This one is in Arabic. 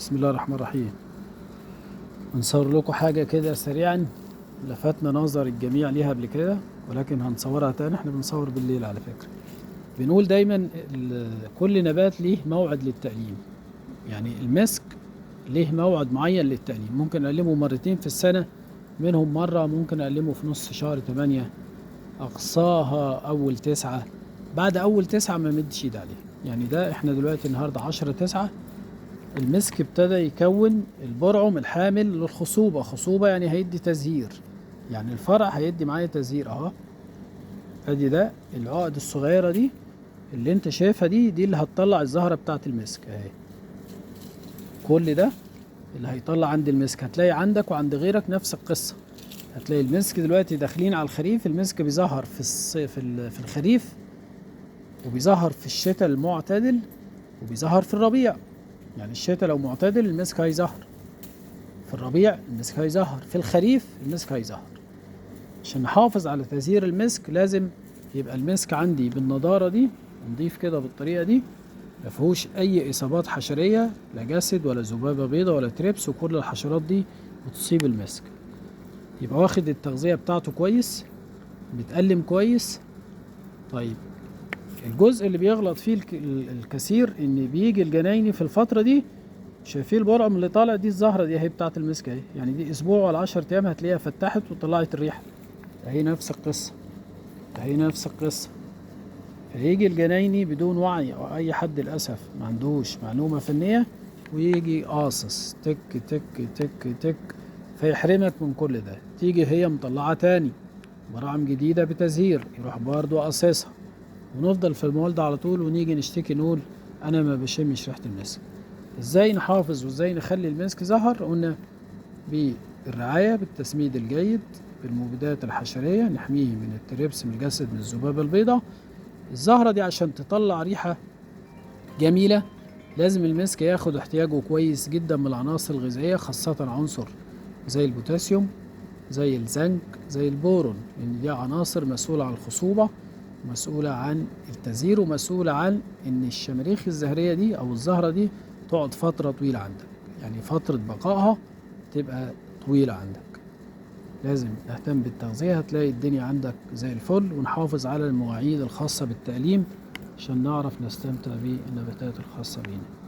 بسم الله الرحمن الرحيم. هنصور لكم حاجة كده سريعا لفتنا نظر الجميع ليها قبل كده، ولكن هنصورها تاني. احنا بنصور بالليل على فكرة. بنقول دايما كل نبات ليه موعد للتقليم. يعني المسك ليه موعد معين للتقليم، ممكن أقلمه مرتين في السنة، منهم مرة ممكن أقلمه في نص شهر 8، أقصاها أول 9، بعد أول 9 ما مدش إيد عليه. يعني ده احنا دلوقتي النهاردة 10/9، المسك ابتدى يكون البرعم الحامل للخصوبة. خصوبة يعني هيدي تزهير، يعني الفرع هيدي معايا تزهير اهو. ادي ده العقد الصغيرة دي اللي انت شايفها دي اللي هتطلع الزهرة بتاعت المسك اهي. كل ده اللي هيطلع عند المسك. هتلاقي عندك وعند غيرك نفس القصة. هتلاقي المسك دلوقتي داخلين على الخريف، المسك بيظهر في الصيف في الخريف، وبيظهر في الشتاء المعتدل، وبيظهر في الربيع. يعني الشتاء لو معتدل المسك هيظهر، في الربيع المسك هيظهر، في الخريف المسك هيظهر. عشان نحافظ على تزهير المسك لازم يبقى المسك عندي بالنضارة دي، نضيف كده بالطريقة دي، مفيهوش أي إصابات حشرية، لا جسد ولا ذبابة بيضة ولا تريبس، وكل الحشرات دي بتصيب المسك. يبقى واخد التغذية بتاعته كويس، بيتقلم كويس. طيب الجزء اللي بيغلط فيه الكثير ان بيجي الجنايني في الفترة دي، شايفين البرعم اللي طالع دي، الزهرة دي اهي بتاعت المسك اهي، يعني دي اسبوع ولا 10 ايام هتلاقيها فتحت وطلعت الريحة اهي. نفس القصة اهي، نفس القصة. فيجي الجنايني بدون وعي، او اي حد للاسف ما عندوش معلومة فنية، ويجي قاصص تك تك تك تك، فيحرمك من كل ده. تيجي هي مطلعة تاني براعم جديدة بتزهير، يروح برضه قاصصها، ونفضل في الموال ده على طول، ونيجي نشتكي نقول انا ما بشمش ريحة المسك. ازاي نحافظ وازاي نخلي المسك زهر؟ قلنا بالرعاية، بالتسميد الجيد، بالمبيدات الحشرية، نحميه من التريبس، من الجسد، من الذبابة البيضاء. الزهرة دي عشان تطلع ريحة جميلة لازم المسك ياخد احتياجه كويس جدا من العناصر الغذائية، خاصة عنصر زي البوتاسيوم، زي الزنك، زي البورون، لأن دي عناصر مسؤولة عن الخصوبة، مسؤولة عن التزهير، ومسؤولة عن إن الشماريخ الزهرية دي أو الزهرة دي تقعد فترة طويلة عندك، يعني فترة بقائها تبقى طويلة عندك. لازم نهتم بالتغذية، هتلاقي الدنيا عندك زي الفل. ونحافظ على المواعيد الخاصة بالتقليم عشان نعرف نستمتع بالنباتات الخاصة بينا.